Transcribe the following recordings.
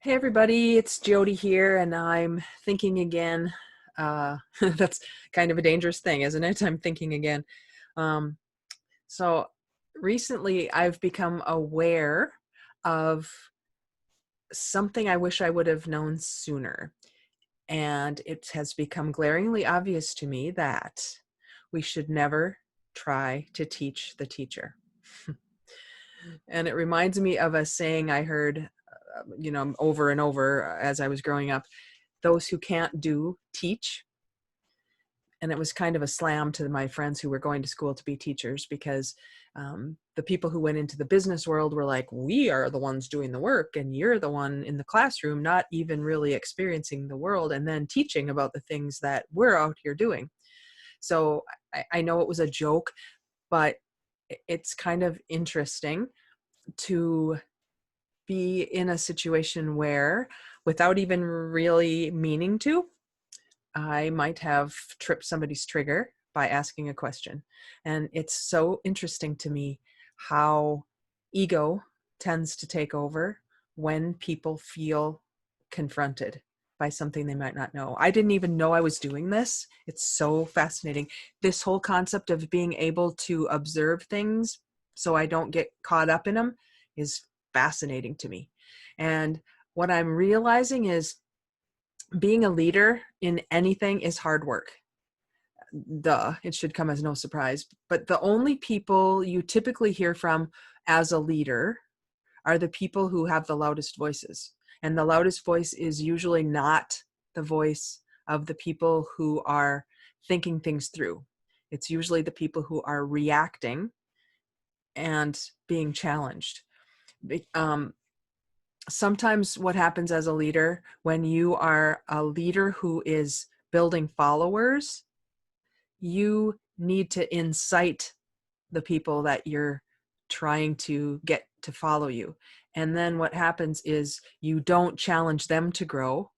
Hey everybody, it's Jody here, and I'm thinking again. That's kind of a dangerous thing, isn't it? I'm thinking again. Um, so recently I've become aware of something I wish I would have known sooner. And it has become glaringly obvious to me that we should never try to teach the teacher. And it reminds me of a saying I heard, over and over as I was growing up: those who can't do teach. And it was kind of a slam to my friends who were going to school to be teachers, because the people who went into the business world were like, we are the ones doing the work and you're the one in the classroom not even really experiencing the world and then teaching about the things that we're out here doing. So I know it was a joke, but it's kind of interesting to be in a situation where, without even really meaning to, I might have tripped somebody's trigger by asking a question. And it's so interesting to me how ego tends to take over when people feel confronted by something they might not know. I didn't even know I was doing this. It's so fascinating. This whole concept of being able to observe things so I don't get caught up in them is fascinating to me. And what I'm realizing is being a leader in anything is hard work. Duh, it should come as no surprise. But the only people you typically hear from as a leader are the people who have the loudest voices. And the loudest voice is usually not the voice of the people who are thinking things through. It's usually the people who are reacting and being challenged. Um, Sometimes what happens as a leader, when you are a leader who is building followers, you need to incite the people that you're trying to get to follow you. And then what happens is you don't challenge them to grow,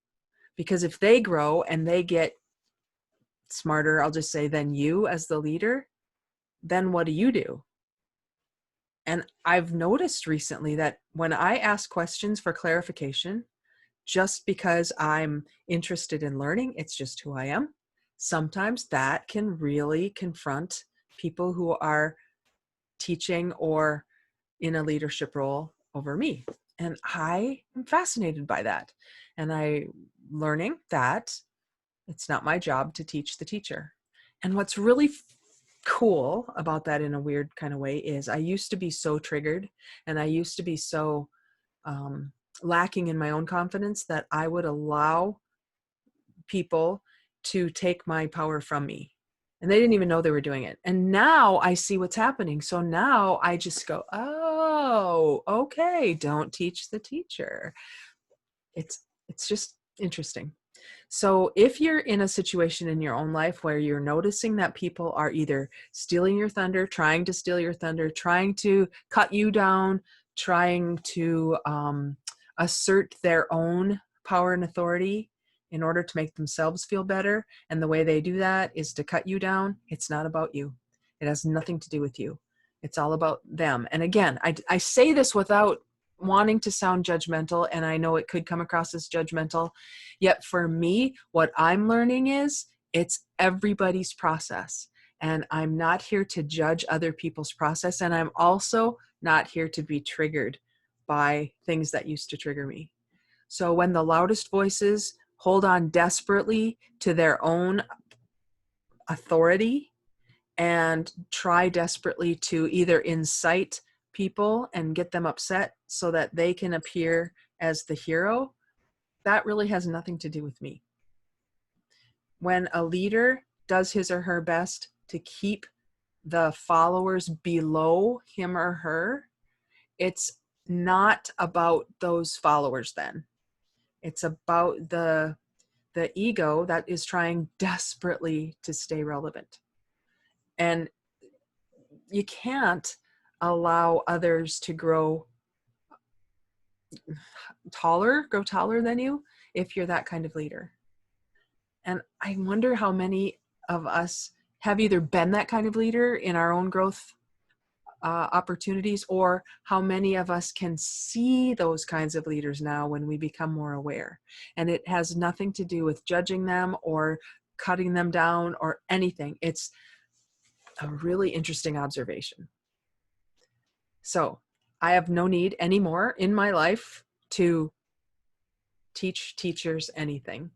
because if they grow and they get smarter, I'll just say, than you as the leader, then what do? And I've noticed recently that when I ask questions for clarification, just because I'm interested in learning, it's just who I am. Sometimes that can really confront people who are teaching or in a leadership role over me. And I am fascinated by that. And I'm learning that it's not my job to teach the teacher. And what's really cool about that, in a weird kind of way, is I used to be so triggered, and I used to be so lacking in my own confidence that I would allow people to take my power from me. And they didn't even know they were doing it. And now I see what's happening. So now I just go, oh, okay, don't teach the teacher. It's just interesting. So if you're in a situation in your own life where you're noticing that people are either stealing your thunder, trying to steal your thunder, trying to cut you down, trying to assert their own power and authority in order to make themselves feel better, and the way they do that is to cut you down, it's not about you. It has nothing to do with you. It's all about them. And again, I say this without wanting to sound judgmental, and I know it could come across as judgmental. Yet for me, what I'm learning is it's everybody's process. And I'm not here to judge other people's process. And I'm also not here to be triggered by things that used to trigger me. So when the loudest voices hold on desperately to their own authority and try desperately to either incite people and get them upset so that they can appear as the hero, that really has nothing to do with me. When a leader does his or her best to keep the followers below him or her, it's not about those followers then. It's about the ego that is trying desperately to stay relevant. And you can't allow others to grow taller than you if you're that kind of leader. And I wonder how many of us have either been that kind of leader in our own growth opportunities, or how many of us can see those kinds of leaders now when we become more aware. And it has nothing to do with judging them or cutting them down or anything. It's a really interesting observation. So I have no need anymore in my life to teach teachers anything.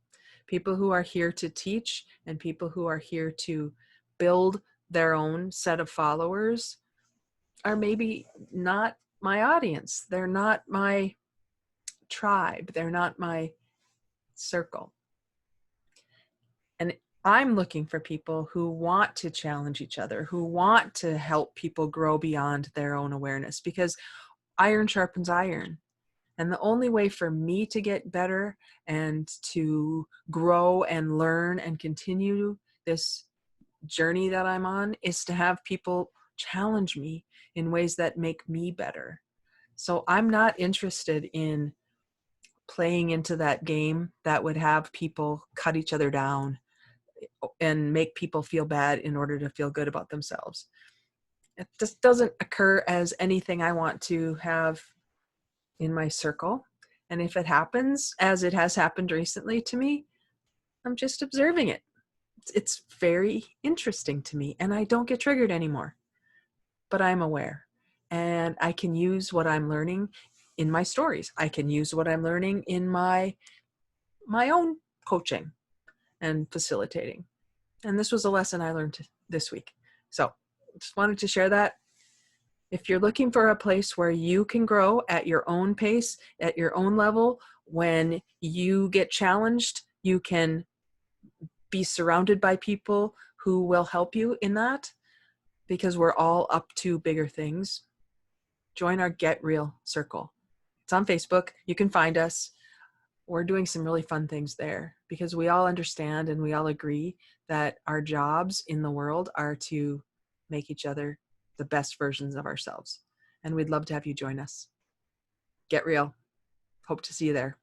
People who are here to teach and people who are here to build their own set of followers are maybe not my audience. They're not my tribe. They're not my circle. And I'm looking for people who want to challenge each other, who want to help people grow beyond their own awareness, because iron sharpens iron. And the only way for me to get better and to grow and learn and continue this journey that I'm on is to have people challenge me in ways that make me better. So I'm not interested in playing into that game that would have people cut each other down and make people feel bad in order to feel good about themselves. It just doesn't occur as anything I want to have in my circle. And if it happens, as it has happened recently to me, I'm just observing it. It's very interesting to me, and I don't get triggered anymore. But I'm aware, and I can use what I'm learning in my stories. I can use what I'm learning in my own coaching and facilitating. And this was a lesson I learned this week. So just wanted to share that. If you're looking for a place where you can grow at your own pace, at your own level, when you get challenged, you can be surrounded by people who will help you in that, because we're all up to bigger things. Join our Get Real circle. It's on Facebook. You can find us. We're doing some really fun things there because we all understand and we all agree that our jobs in the world are to make each other the best versions of ourselves. And we'd love to have you join us. Get real. Hope to see you there.